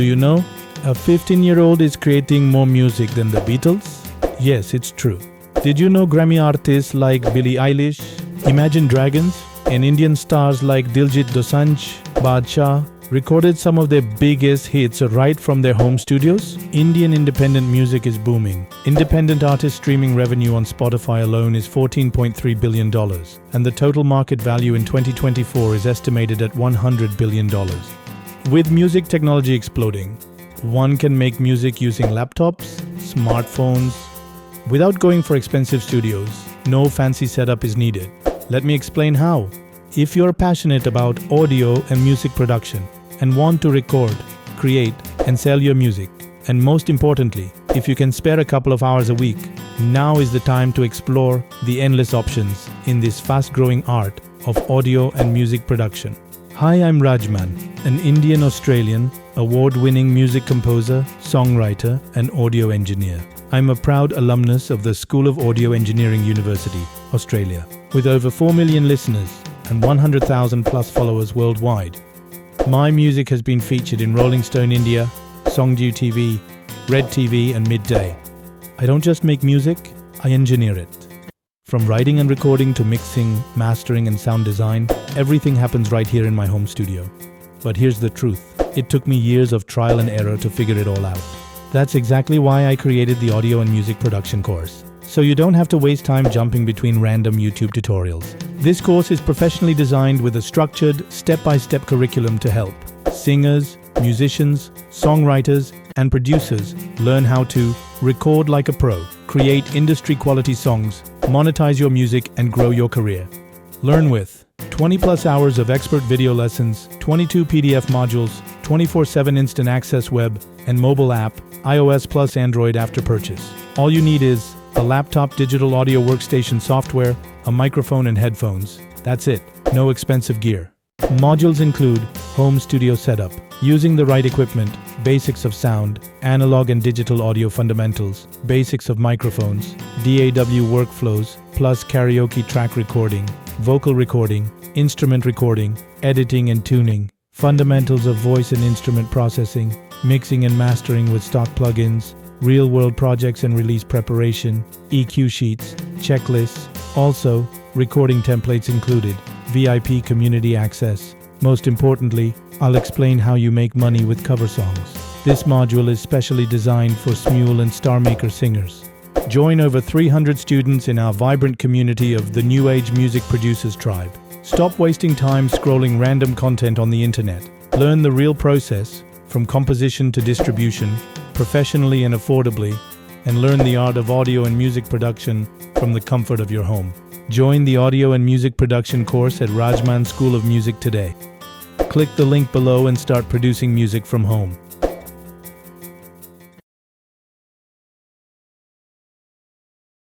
Do you know? A 15-year-old is creating more music than the Beatles? Yes, it's true. Did you know Grammy artists like Billie Eilish, Imagine Dragons, and Indian stars like Diljit Dosanjh, Badshah recorded some of their biggest hits right from their home studios? Indian independent music is booming. Independent artist streaming revenue on Spotify alone is $14.3 billion, and the total market value in 2024 is estimated at $100 billion. With music technology exploding, one can make music using laptops, smartphones, without going for expensive studios. No fancy setup is needed. Let me explain how. If you're passionate about audio and music production and want to record, create, and sell your music, and most importantly, if you can spare a couple of hours a week, now is the time to explore the endless options in this fast-growing art of audio and music production. Hi, I'm Rajman, an Indian-Australian, award-winning music composer, songwriter, and audio engineer. I'm a proud alumnus of the School of Audio Engineering University, Australia. With over 4 million listeners and 100,000 plus followers worldwide, my music has been featured in Rolling Stone India, Songju TV, Red TV, and Midday. I don't just make music, I engineer it. From writing and recording to mixing, mastering, and sound design, everything happens right here in my home studio. But here's the truth. It took me years of trial and error to figure it all out. That's exactly why I created the audio and music production course. So you don't have to waste time jumping between random YouTube tutorials. This course is professionally designed with a structured, step-by-step curriculum to help singers, musicians, songwriters, and producers learn how to record like a pro, create industry-quality songs, monetize your music, and grow your career. Learn with 20+ hours of expert video lessons, 22 PDF modules, 24/7 instant access web and mobile app, iOS plus Android after purchase. All you need is a laptop, digital audio workstation software, a microphone, and headphones. That's it. No expensive gear. Modules include home studio setup, using the right equipment, basics of sound, analog and digital audio fundamentals, basics of microphones, DAW workflows, plus karaoke track recording, vocal recording, instrument recording, editing and tuning, fundamentals of voice and instrument processing, mixing and mastering with stock plugins, real-world projects and release preparation, EQ sheets, checklists, also recording templates included, VIP community access. Most importantly, I'll explain how you make money with cover songs. This module is specially designed for Smule and Star Maker singers. Join over 300 students in our vibrant community of the New Age Music Producers Tribe. Stop wasting time scrolling random content on the internet. Learn the real process, from composition to distribution, professionally and affordably, and learn the art of audio and music production from the comfort of your home. Join the audio and music production course at Rajman School of Music today. Click the link below and start producing music from home.